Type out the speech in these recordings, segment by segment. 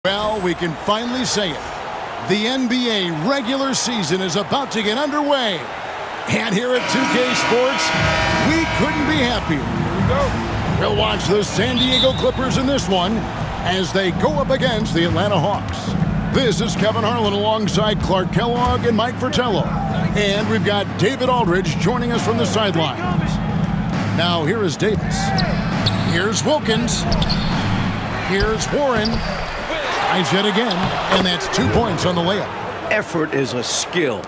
Well, we can finally say it. The NBA regular season is about to get underway. And here at 2K Sports, we couldn't be happier. Here we go. We'll watch the San Diego Clippers in this one as they go up against the Atlanta Hawks. This is Kevin Harlan alongside Clark Kellogg and Mike Fratello. And we've got David Aldridge joining us from the sidelines. Now here is Davis. Here's Wilkins. Here's Warren. Tries yet again, and that's 2 points on the layup. Effort is a skill,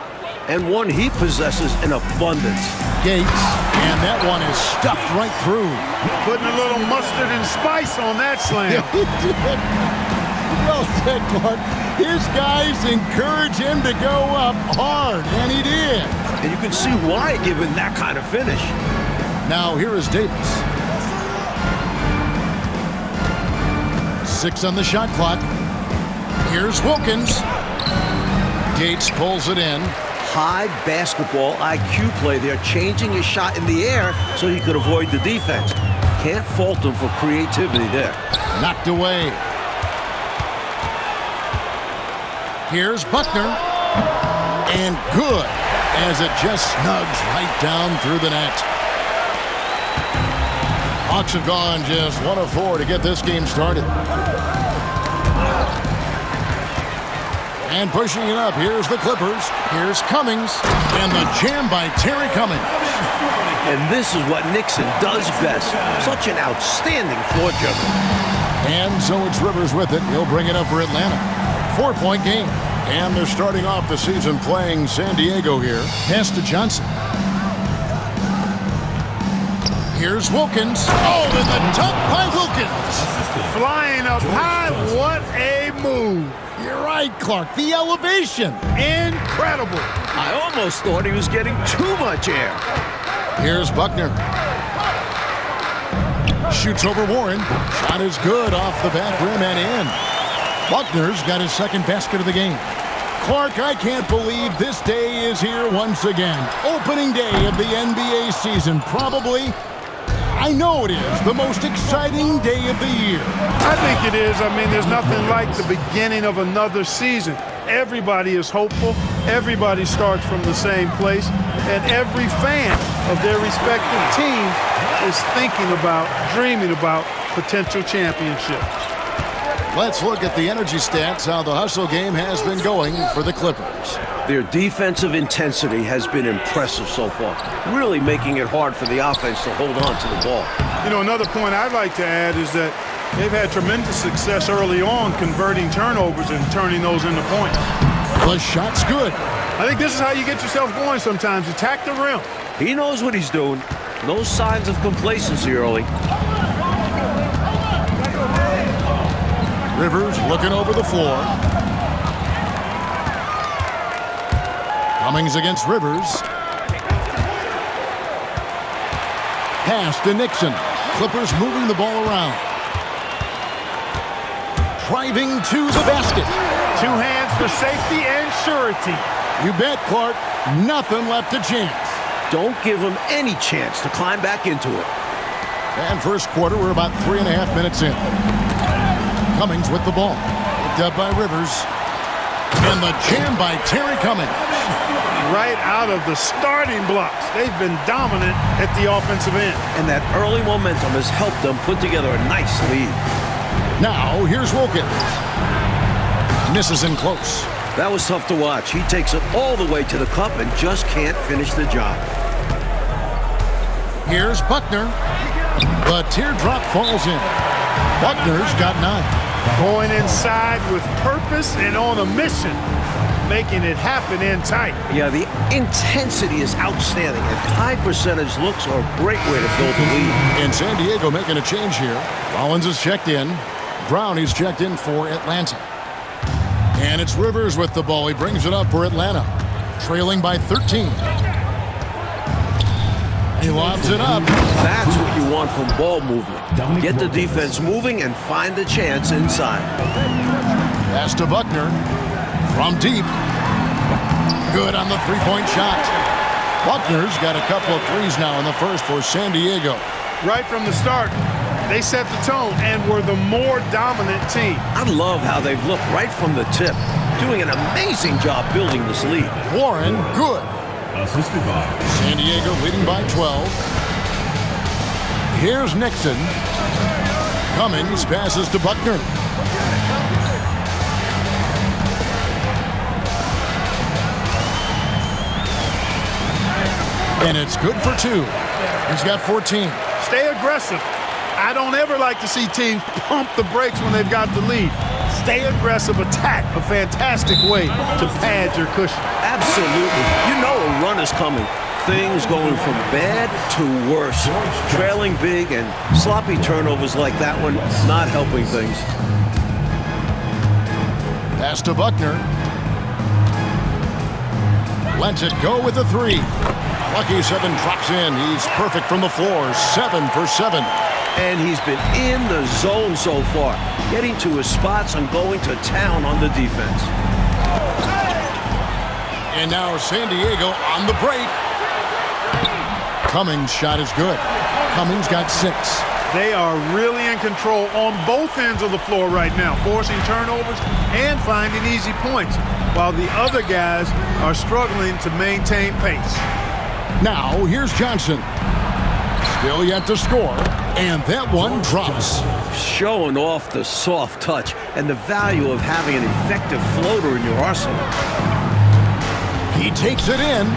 and one he possesses in abundance. Gates, and that one is stuffed right through. Putting a little mustard and spice on that slam. He did. Well said, Clark. His guys encourage him to go up hard, and he did. And you can see why, given that kind of finish. Now here is Davis. 6 on the shot clock. Here's Wilkins. Gates pulls it in. High basketball IQ play there, changing his shot in the air so he could avoid the defense. Can't fault him for creativity there. Knocked away. Here's Buckner. And good, as it just snugs right down through the net. Hawks have gone just 1 of 4 to get this game started. And pushing it up, here's the Clippers. Here's Cummings. And the jam by Terry Cummings. And this is what Nixon does best. Such an outstanding floor juggler. And so it's Rivers with it. He'll bring it up for Atlanta. 4-point game. And they're starting off the season playing San Diego here. Pass to Johnson. Here's Wilkins. Oh, and the dunk by Wilkins. Flying up high, what a move. You're right, Clark. The elevation. Incredible. I almost thought he was getting too much air. Here's Buckner. Shoots over Warren. Shot is good off the back rim and in. Buckner's got his second basket of the game. Clark, I can't believe this day is here once again. Opening day of the NBA season. Probably, I know it is, the most exciting day of the year. I think it is. I mean, there's nothing like the beginning of another season. Everybody is hopeful. Everybody starts from the same place. And every fan of their respective team is thinking about, dreaming about potential championships. Let's look at the energy stats, how the hustle game has been going for the Clippers. Their defensive intensity has been impressive so far, really making it hard for the offense to hold on to the ball. You know, another point I'd like to add is that they've had tremendous success early on converting turnovers and turning those into points. The shot's good. I think this is how you get yourself going sometimes. Attack the rim. He knows what he's doing. No signs of complacency early. Rivers looking over the floor. Cummings against Rivers. Pass to Nixon. Clippers moving the ball around. Driving to the basket. 2 hands for safety and surety. You bet, Clark. Nothing left to chance. Don't give him any chance to climb back into it. And first quarter, we're about 3.5 minutes in. Cummings with the ball. Picked up by Rivers. And the jam by Terry Cummings. Right out of the starting blocks. They've been dominant at the offensive end. And that early momentum has helped them put together a nice lead. Now, here's Wilkins. Misses in close. That was tough to watch. He takes it all the way to the cup and just can't finish the job. Here's Buckner. The teardrop falls in. Buckner's got 9. Going inside with purpose and on a mission, making it happen in tight. Yeah, the intensity is outstanding, and high percentage looks are a great way to build a lead. And San Diego making a change here. Rollins is checked in. Brown is checked in for Atlanta. And it's Rivers with the ball. He brings it up for Atlanta. Trailing by 13. He lobs it up. That's what you want from ball movement. Get the defense moving and find the chance inside. Pass to Buckner. From deep. Good on the three-point shot. Buckner's got a couple of threes now in the first for San Diego. Right from the start, They set the tone and were the more dominant team. I love how they've looked right from the tip, doing an amazing job building this lead. Warren, good. Assisted by San Diego leading by 12. Here's Nixon. Cummings passes to Buckner. And it's good for 2. He's got 14. Stay aggressive. I don't ever like to see teams pump the brakes when they've got the lead. Stay aggressive, attack, a fantastic way to pad your cushion. Absolutely. You know a run is coming. Things going from bad to worse. Trailing big and sloppy turnovers like that one, not helping things. Pass to Buckner. Lets it go with the 3. Lucky 7 drops in. He's perfect from the floor. 7 for 7. And he's been in the zone so far, getting to his spots and going to town on the defense. And now San Diego on the break. Cummings' shot is good. Cummings got 6. They are really in control on both ends of the floor right now, forcing turnovers and finding easy points, while the other guys are struggling to maintain pace. Now, here's Johnson. Still yet to score, and that one drops. Showing off the soft touch and the value of having an effective floater in your arsenal. He takes it in.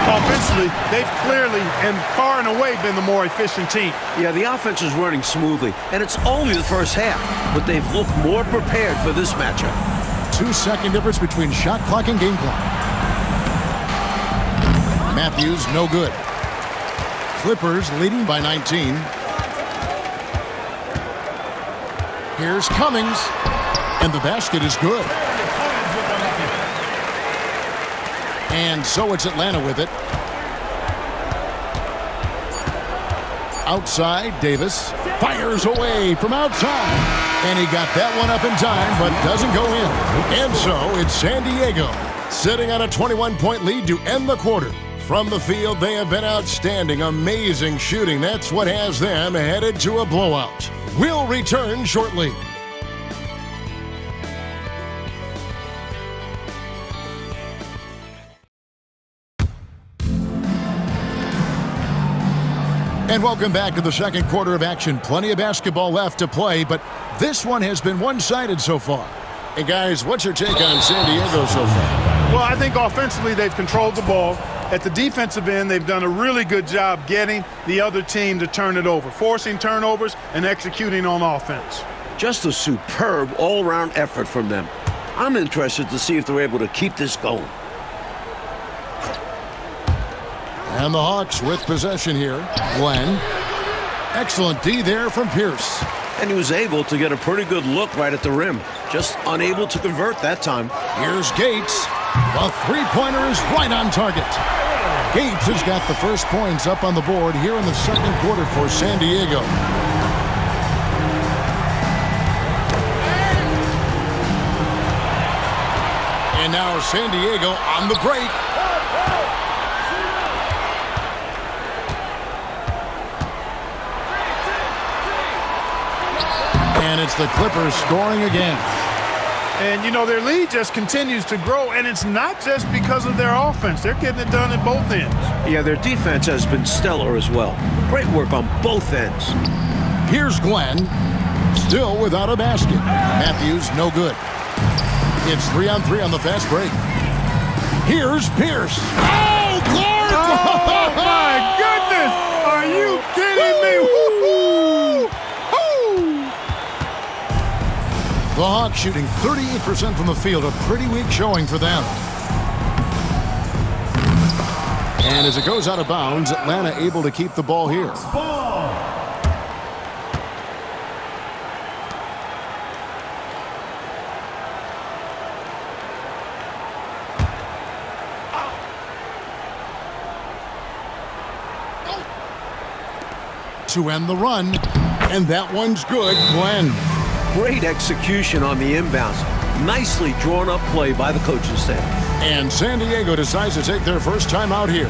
Offensively, they've clearly and far and away been the more efficient team. Yeah, the offense is running smoothly, and it's only the first half, but they've looked more prepared for this matchup. 2-second difference between shot clock and game clock. Matthews, no good. Clippers leading by 19. Here's Cummings, and the basket is good. And so it's Atlanta with it. Outside, Davis fires away from outside. And he got that one up in time, but doesn't go in. And so it's San Diego sitting on a 21-point lead to end the quarter. From the field, they have been outstanding, amazing shooting. That's what has them headed to a blowout. We'll return shortly. And welcome back to the second quarter of action. Plenty of basketball left to play, but this one has been one-sided so far. And guys, what's your take on San Diego so far? Well, I think offensively they've controlled the ball. At the defensive end, they've done a really good job getting the other team to turn it over, forcing turnovers and executing on offense. Just a superb all-around effort from them. I'm interested to see if they're able to keep this going. And the Hawks with possession here. Glenn. Excellent D there from Pierce. And he was able to get a pretty good look right at the rim. Just unable to convert that time. Here's Gates. The three-pointer is right on target. Gates has got the first points up on the board here in the second quarter for San Diego. And now San Diego on the break. And it's the Clippers scoring again. And, you know, their lead just continues to grow, and it's not just because of their offense. They're getting it done at both ends. Yeah, their defense has been stellar as well. Great work on both ends. Here's Glenn, still without a basket. Matthews, no good. It's 3-on-3 on the fast break. Here's Pierce. Oh, Clark! Oh, my goodness! Are you kidding me? Woo-hoo! The Hawks shooting 38% from the field, a pretty weak showing for them. And as it goes out of bounds, Atlanta able to keep the ball here. To end the run, and that one's good. Glenn. Great execution on the inbounds. Nicely drawn up play by the coaching staff. And San Diego decides to take their first time out here.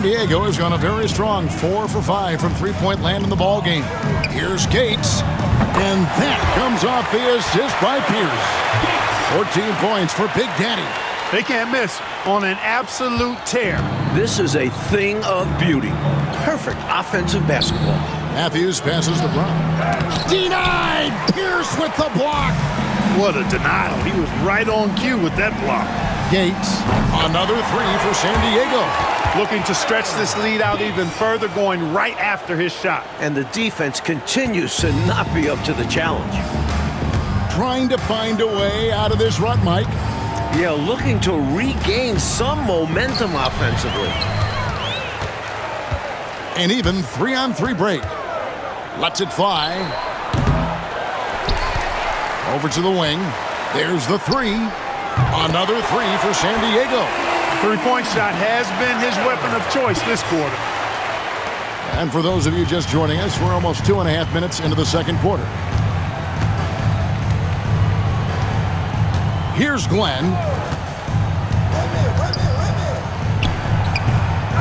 Diego has gone a very strong 4 for 5 from three-point land in the ball game. Here's Gates, and that comes off the assist by Pierce. 14 points for Big Daddy. They can't miss on an absolute tear. This is a thing of beauty. Perfect offensive basketball. Matthews passes to Brown. Denied! Pierce with the block. What a denial. He was right on cue with that block. Gates, another three for San Diego. Looking to stretch this lead out even further, going right after his shot. And the defense continues to not be up to the challenge. Trying to find a way out of this rut, Mike. Yeah, looking to regain some momentum offensively. An even 3-on-3 break. Lets it fly. Over to the wing. There's the three. Another three for San Diego. Three-point shot has been his weapon of choice this quarter. And for those of you just joining us, we're almost 2.5 minutes into the second quarter. Here's Glenn.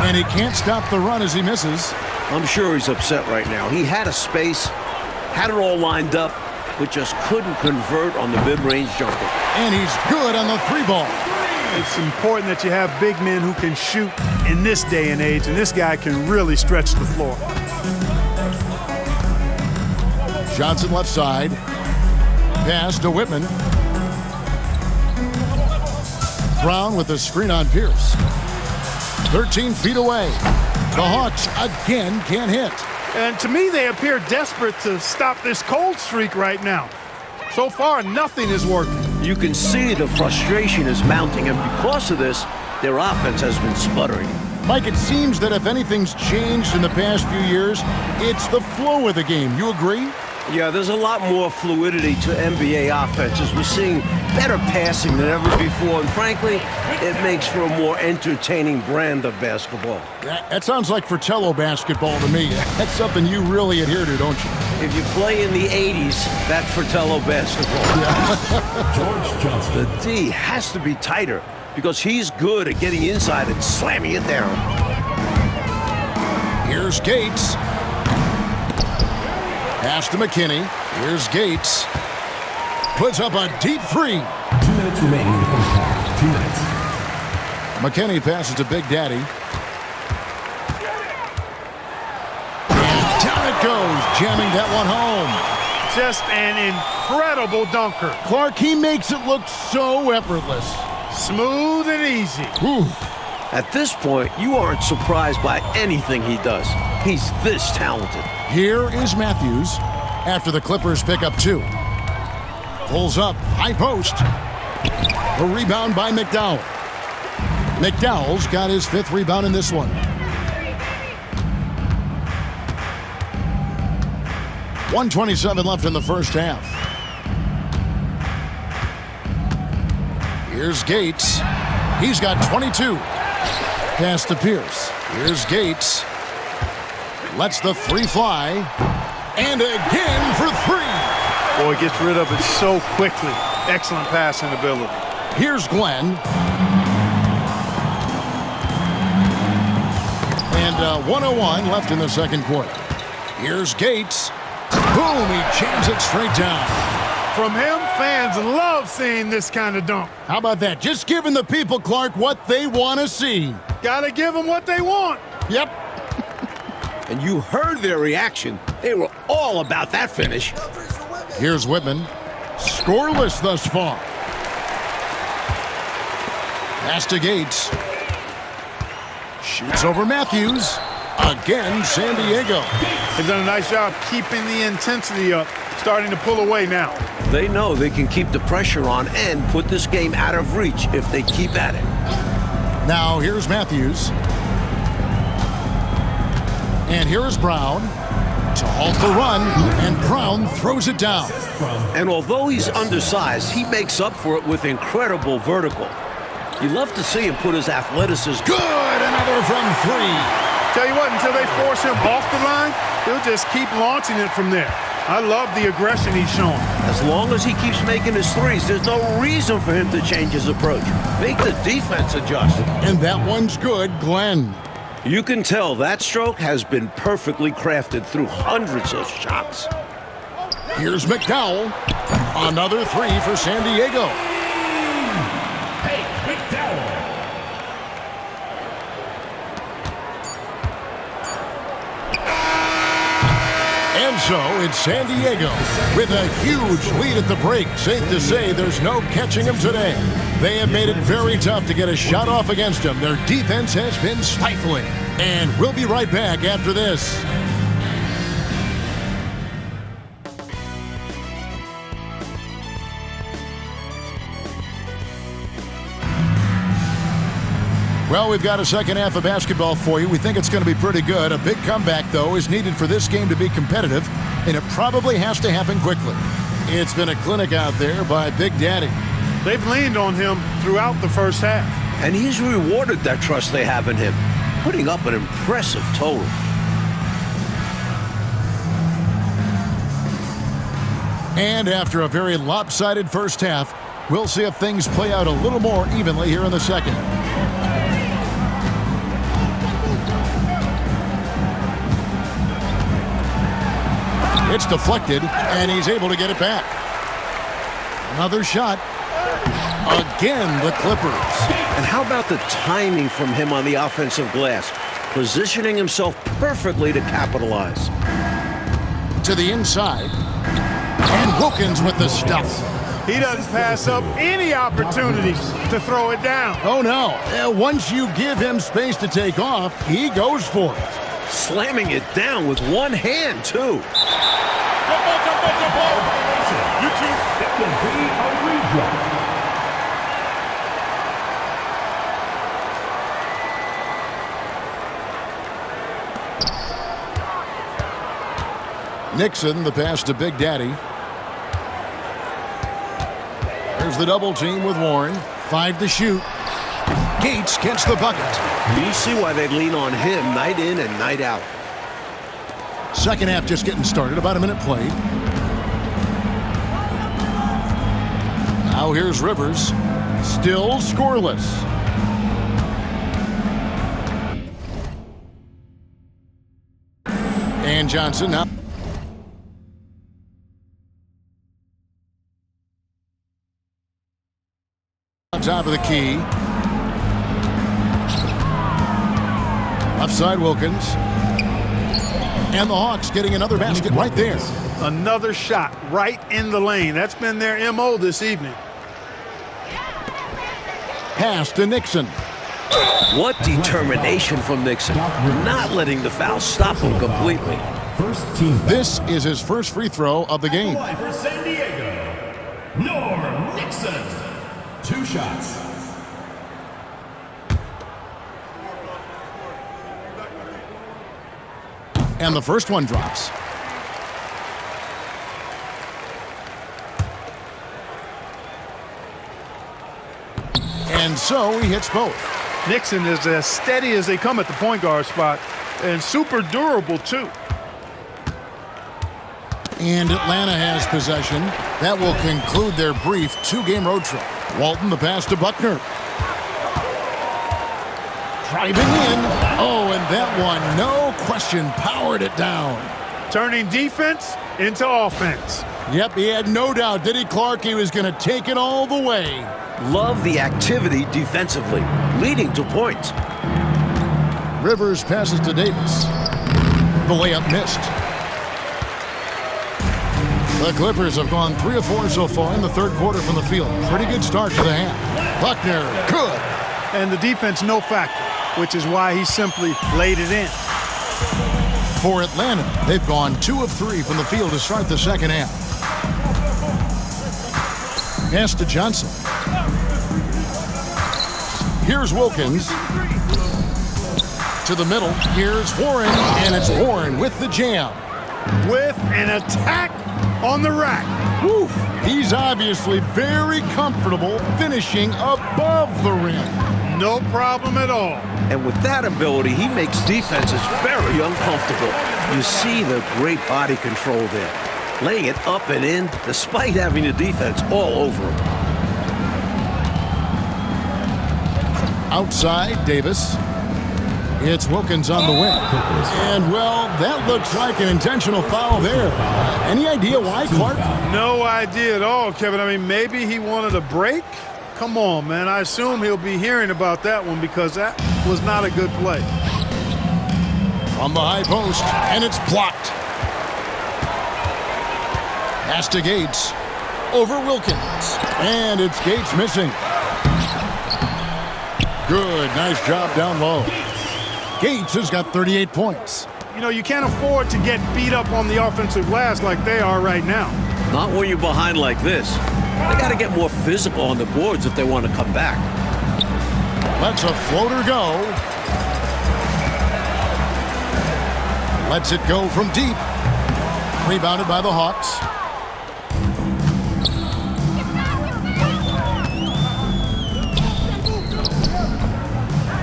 And he can't stop the run as he misses. I'm sure he's upset right now. He had a space, had it all lined up, but just couldn't convert on the mid-range jumper. And he's good on the three ball. It's important that you have big men who can shoot in this day and age, and this guy can really stretch the floor. Johnson left side. Pass to Whitman. Brown with the screen on Pierce. 13 feet away. The Hawks again can't hit. And to me, they appear desperate to stop this cold streak right now. So far, nothing is working. You can see the frustration is mounting, and because of this, their offense has been sputtering. Mike, it seems that if anything's changed in the past few years, it's the flow of the game. You agree? Yeah, there's a lot more fluidity to NBA offenses. We're seeing better passing than ever before, and frankly, it makes for a more entertaining brand of basketball. That sounds like Fratello basketball to me. That's something you really adhere to, don't you? If you play in the 80s, that's Fratello basketball. George Johnson. The D has to be tighter because he's good at getting inside and slamming it down. Here's Gates. Pass to McKinney. Here's Gates. Puts up a deep three. 2 minutes remaining in the first half. 2 minutes. McKinney passes to Big Daddy. And down it goes, jamming that one home. Just an incredible dunker. Clark, he makes it look so effortless. Smooth and easy. Whew. At this point, you aren't surprised by anything he does. He's this talented. Here is Matthews after the Clippers pick up 2. Pulls up, high post. A rebound by McDowell. McDowell's got his 5th rebound in this one. 1:27 left in the first half. Here's Gates. He's got 22. Pass to Pierce. Here's Gates. Lets the three fly. And again for 3. Boy, gets rid of it so quickly. Excellent passing ability. Here's Glenn. And 1:01 left in the second quarter. Here's Gates. Boom, he jams it straight down. From him, fans love seeing this kind of dunk. How about that? Just giving the people, Clark, what they want to see. Gotta give them what they want. Yep. And you heard their reaction. They were all about that finish. Here's Whitman. Scoreless thus far. Pass to Gates. Shoots over Matthews. Again, San Diego. They've done a nice job keeping the intensity up. Starting to pull away now. They know they can keep the pressure on and put this game out of reach if they keep at it. Now here's Matthews. And here is Brown to halt the run, and Brown throws it down. And although he's undersized, he makes up for it with incredible vertical. You love to see him put his athleticism. Good, another from 3. Tell you what, until they force him off the line, he'll just keep launching it from there. I love the aggression he's showing. As long as he keeps making his threes, there's no reason for him to change his approach. Make the defense adjust. And that one's good, Glenn. You can tell that stroke has been perfectly crafted through hundreds of shots. Here's McDowell. Another three for San Diego. And so it's San Diego with a huge lead at the break. Safe to say there's no catching them today. They have made it very tough to get a shot off against them. Their defense has been stifling. And we'll be right back after this. Well, we've got a second half of basketball for you. We think it's going to be pretty good. A big comeback, though, is needed for this game to be competitive, and it probably has to happen quickly. It's been a clinic out there by Big Daddy. They've leaned on him throughout the first half. And he's rewarded that trust they have in him, putting up an impressive total. And after a very lopsided first half, we'll see if things play out a little more evenly here in the second. It's deflected, and he's able to get it back. Another shot. Again, the Clippers. And how about the timing from him on the offensive glass? Positioning himself perfectly to capitalize. To the inside. And Wilkins with the stuff. He doesn't pass up any opportunities to throw it down. Oh, no. Once you give him space to take off, he goes for it. Slamming it down with one hand, too. Nixon, the pass to Big Daddy. There's the double team with Warren. 5 to shoot. Gates gets the bucket. You see why they lean on him night in and night out. Second half just getting started. About a minute played. Now here's Rivers. Still scoreless. And Johnson now. On top of the key. Left side Wilkins. And the Hawks getting another basket right there. Another shot right in the lane. That's been their MO this evening. Pass to Nixon. What determination from Nixon. Not letting the foul stop him completely. First team. This is his first free throw of the game. For San Diego, Norm Nixon. 2 shots. And the first one drops. And so he hits both. Nixon is as steady as they come at the point guard spot and super durable, too. And Atlanta has possession. That will conclude their brief 2-game road trip. Walton, the pass to Buckner. Driving in. Oh, and that one, no question, powered it down. Turning defense into offense. Yep, he had no doubt, did he, Clark? He was going to take it all the way. Love the activity defensively, leading to points. Rivers passes to Davis. The layup missed. The Clippers have gone 3 of 4 so far in the third quarter from the field. Pretty good start to the half. Buckner, good. And the defense no factor, which is why he simply laid it in. For Atlanta, they've gone 2 of 3 from the field to start the second half. Pass to Johnson. Here's Wilkins. To the middle. Here's Warren. And it's Warren with the jam. With an attack on the rack. Woo. He's obviously very comfortable finishing above the rim. No problem at all. And with that ability, he makes defenses very uncomfortable. You see the great body control there. Laying it up and in despite having the defense all over him. Outside, Davis. It's Wilkins on the wing. And, well, that looks like an intentional foul there. Any idea why, Clark? No idea at all, Kevin. I mean, maybe he wanted a break? Come on, man. I assume he'll be hearing about that one because that was not a good play. From the high post, and it's blocked. Pass to Gates. Over Wilkins. And it's Gates missing. Good, nice job down low. Gates has got 38 points. You know, you can't afford to get beat up on the offensive glass like they are right now. Not when you're behind like this. They got to get more physical on the boards if they want to come back. Lets a floater go. Lets it go from deep. Rebounded by the Hawks.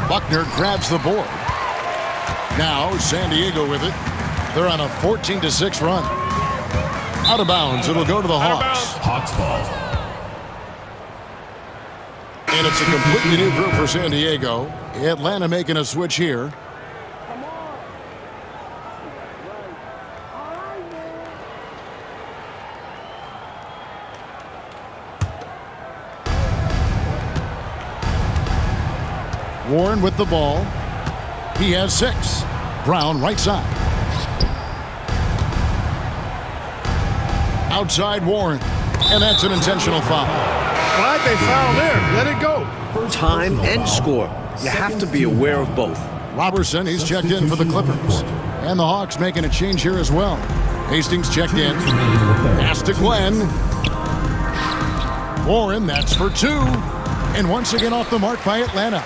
Buckner grabs the board. Now San Diego with it. They're on a 14-6 run. Out of bounds. It'll go to the Hawks. Hawks ball. And it's a completely new group for San Diego. Atlanta making a switch here. Warren with the ball. He has 6. Brown right side. Outside Warren. And that's an intentional foul. Why'd they foul there? Let it go. Time and score. You have to be aware of both. Robertson, he's checked in for the Clippers. And the Hawks making a change here as well. Hastings checked in. Pass to Glenn. Warren, that's for 2. And once again off the mark by Atlanta.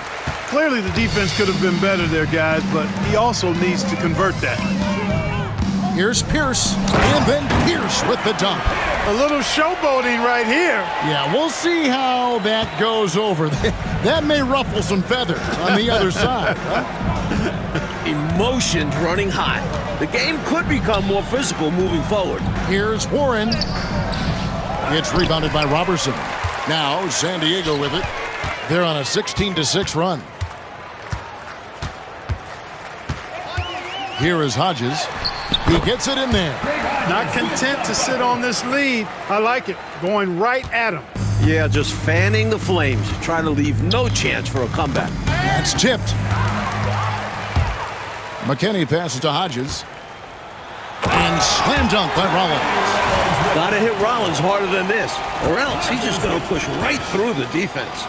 Clearly the defense could have been better there, guys, but he also needs to convert that. Here's Pierce, and then Pierce with the dunk. A little showboating right here. Yeah, we'll see how that goes over. That may ruffle some feathers on the other side. Emotions running high. The game could become more physical moving forward. Here's Warren. It's rebounded by Robertson. Now San Diego with it. They're on a 16-6 run. Here is Hodges. He gets it in there. Not content to sit on this lead. I like it. Going right at him. Yeah, just fanning the flames. Trying to leave no chance for a comeback. That's tipped. McKinney passes to Hodges. And slam dunk by Rollins. Gotta hit Rollins harder than this, or else he's just gonna push right through the defense.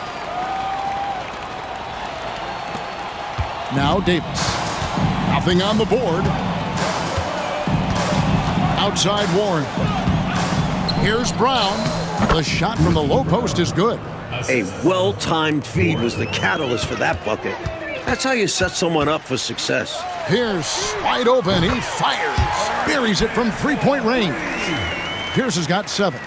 Now Davis. Nothing on the board. Outside Warren. Here's Brown. The shot from the low post is good. A well-timed feed was the catalyst for that bucket. That's how you set someone up for success. Pierce wide open. He fires. Buries it from three-point range. Pierce has got 7.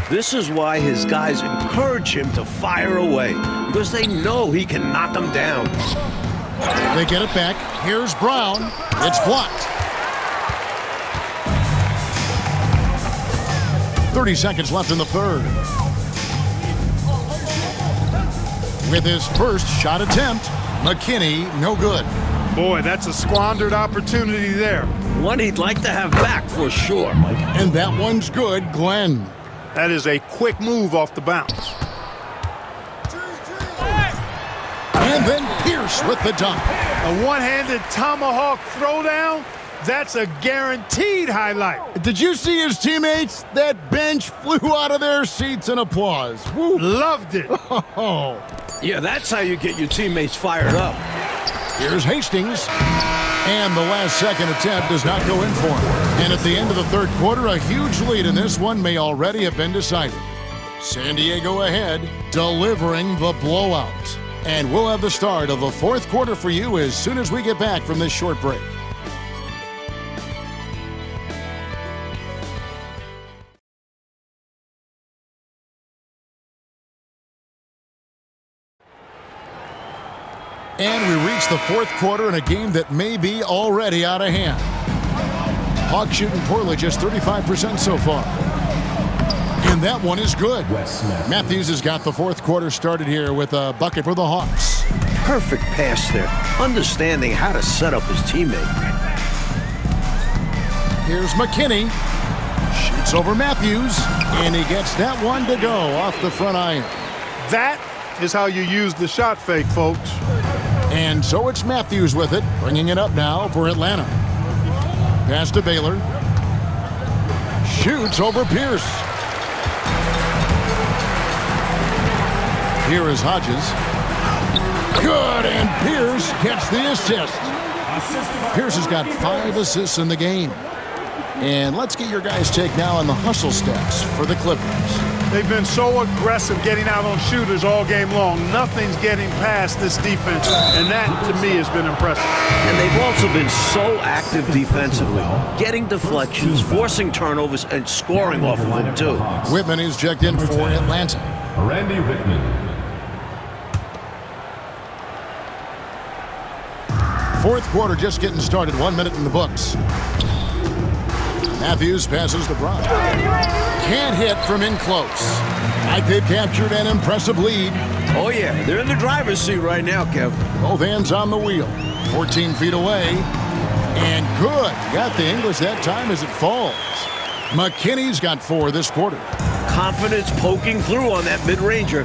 This is why his guys encourage him to fire away, because they know he can knock them down. They get it back. Here's Brown. It's blocked. 30 seconds left in the third. With his first shot attempt, McKinney, no good. Boy, that's a squandered opportunity there. One he'd like to have back for sure. And that one's good, Glenn. That is a quick move off the bounce. And then Pierce with the dunk. A one-handed tomahawk throwdown, that's a guaranteed highlight. Did you see his teammates? That bench flew out of their seats in applause. Woo. Loved it. Oh. Yeah, that's how you get your teammates fired up. Here's Hastings. And the last second attempt does not go in for him. And at the end of the third quarter, a huge lead in this one may already have been decided. San Diego ahead, delivering the blowout. And we'll have the start of the fourth quarter for you as soon as we get back from this short break. And we reach the fourth quarter in a game that may be already out of hand. Hawks shooting poorly, just 35% so far. And that one is good. Matthews has got the fourth quarter started here with a bucket for the Hawks. Perfect pass there, understanding how to set up his teammate. Here's McKinney. Shoots over Matthews, and he gets that one to go off the front iron. That is how you use the shot fake, folks. And so it's Matthews with it, bringing it up now for Atlanta. Pass to Baylor. Shoots over Pierce. Here is Hodges. Good, and Pierce gets the assist. Pierce has got 5 assists in the game. And let's get your guys' take now on the hustle stats for the Clippers. They've been so aggressive getting out on shooters all game long. Nothing's getting past this defense, and that, to me, has been impressive. And they've also been so active defensively, getting deflections, forcing turnovers, and scoring off of them, too. Whitman is checked in for Atlanta. Randy Whitman. Fourth quarter just getting started. 1 minute in the books. Matthews passes to Brown. Can't hit from in close. Like they've captured an impressive lead. Oh, yeah, they're in the driver's seat right now, Kev. Both hands on the wheel. 14 feet away. And good. Got the English that time as it falls. McKinney's got 4 this quarter. Confidence poking through on that mid-ranger.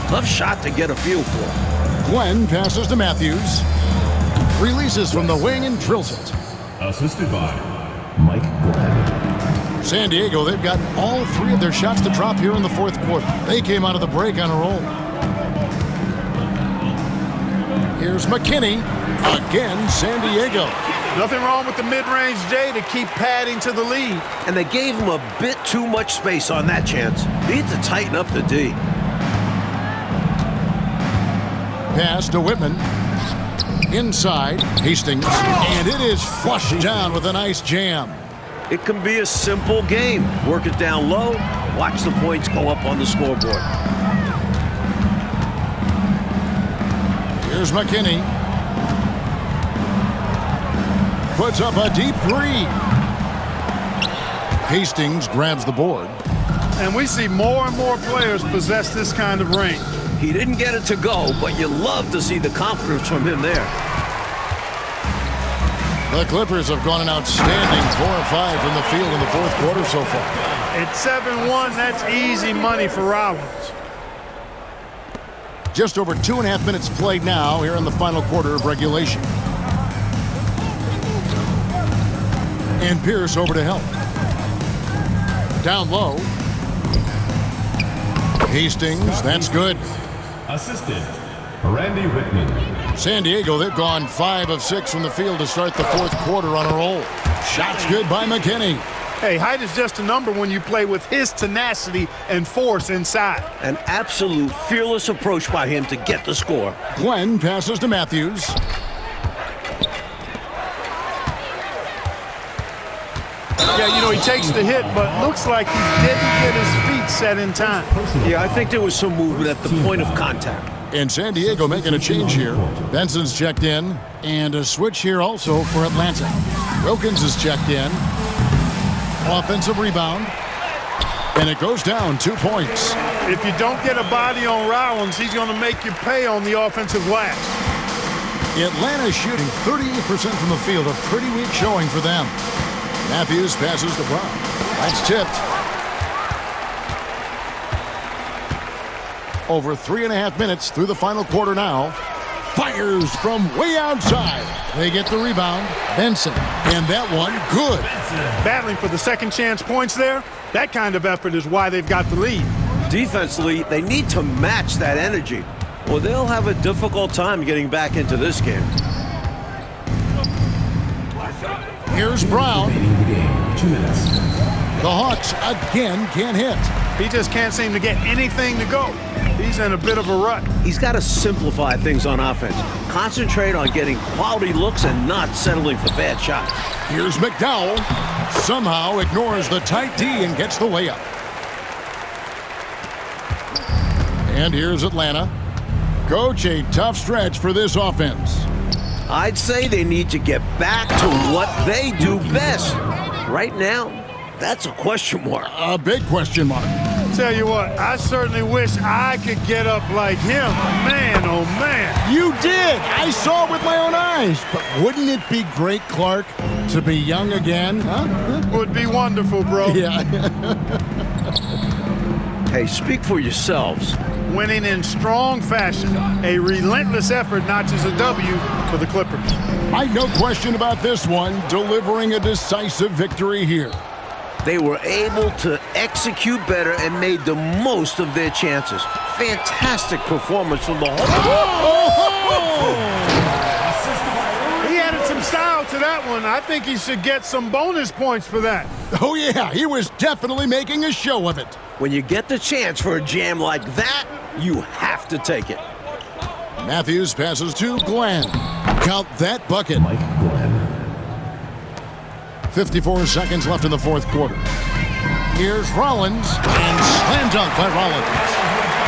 Tough shot to get a feel for. Glenn passes to Matthews. Releases from the wing and drills it. Assisted by Mike Glenn. San Diego, they've got all 3 of their shots to drop here in the fourth quarter. They came out of the break on a roll. Here's McKinney. Again, San Diego. Nothing wrong with the mid-range J to keep padding to the lead. And they gave him a bit too much space on that chance. Need to tighten up the D. Pass to Whitman. Inside, Hastings. And it is flushed down with a nice jam. It can be a simple game. Work it down low, watch the points go up on the scoreboard. Here's McKinney. Puts up a deep 3. Hastings grabs the board. And we see more and more players possess this kind of range. He didn't get it to go, but you love to see the confidence from him there. The Clippers have gone an outstanding 4 of 5 from the field in the fourth quarter so far. At 7-1, that's easy money for Rollins. Just over 2.5 minutes played now here in the final quarter of regulation. And Pierce over to help. Down low. Hastings, that's good. Assisted Randy Whitman. San Diego, they've gone 5 of 6 from the field to start the fourth quarter on a roll. Shots good by McKinney. Hey, height is just a number when you play with his tenacity and force inside. An absolute fearless approach by him to get the score. Glenn passes to Matthews. Yeah, you know, he takes the hit, but looks like he didn't get his feet set in time. Yeah, I think there was some movement at the point of contact. And San Diego making a change here. Benson's checked in. And a switch here also for Atlanta. Wilkins is checked in. Offensive rebound. And it goes down 2 points. If you don't get a body on Rollins, he's going to make you pay on the offensive glass. Atlanta shooting 38% from the field. A pretty weak showing for them. Matthews passes to Brown. That's tipped. Over 3.5 minutes through the final quarter now. Fires from way outside. They get the rebound. Benson. And that one, good. Battling for the second chance points there. That kind of effort is why they've got the lead. Defensively, they need to match that energy, or they'll have a difficult time getting back into this game. Here's Brown. 2 minutes. The Hawks again can't hit. He just can't seem to get anything to go. He's in a bit of a rut. He's got to simplify things on offense. Concentrate on getting quality looks and not settling for bad shots. Here's McDowell. Somehow ignores the tight D and gets the layup. And here's Atlanta. Coach, a tough stretch for this offense. I'd say they need to get back to what they do best. Right now, that's a question mark. A big question mark. Tell you what, I certainly wish I could get up like him. Man, oh man. You did. I saw it with my own eyes. But wouldn't it be great, Clark, to be young again? Huh? Would be wonderful, bro. Yeah. Hey, speak for yourselves. Winning in strong fashion. A relentless effort notches a W for the Clippers. No question about this one, delivering a decisive victory here. They were able to execute better and made the most of their chances. Fantastic performance from the whole. He added some style to that one. I think he should get some bonus points for that. Oh, yeah, he was definitely making a show of it. When you get the chance for a jam like that, you have to take it. Matthews passes to Glenn. Count that bucket. Mike Glenn. 54 seconds left in the fourth quarter. Here's Rollins, and slam dunk by Rollins.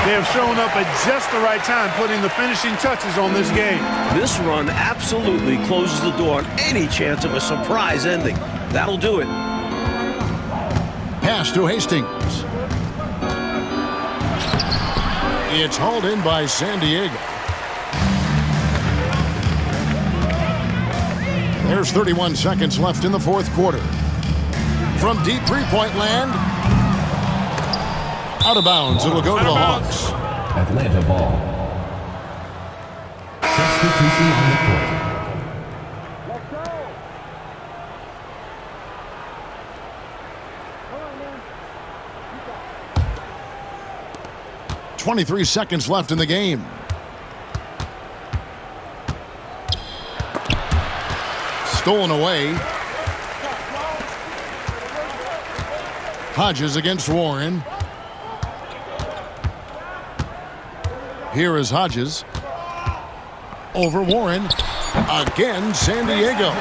They have shown up at just the right time, putting the finishing touches on this game. This run absolutely closes the door on any chance of a surprise ending. That'll do it. Pass to Hastings. It's hauled in by San Diego. There's 31 seconds left in the fourth quarter. From deep three-point land, out of bounds. It'll go to the Hawks. Atlanta ball. Substitution on the court. 23 seconds left in the game. Stolen away. Hodges against Warren. Here is Hodges. Over Warren. Again, San Diego.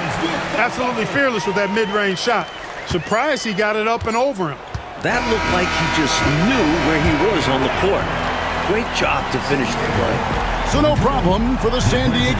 Absolutely fearless with that mid-range shot. Surprised he got it up and over him. That looked like he just knew where he was on the court. Great job to finish the play. So no problem for the San Diego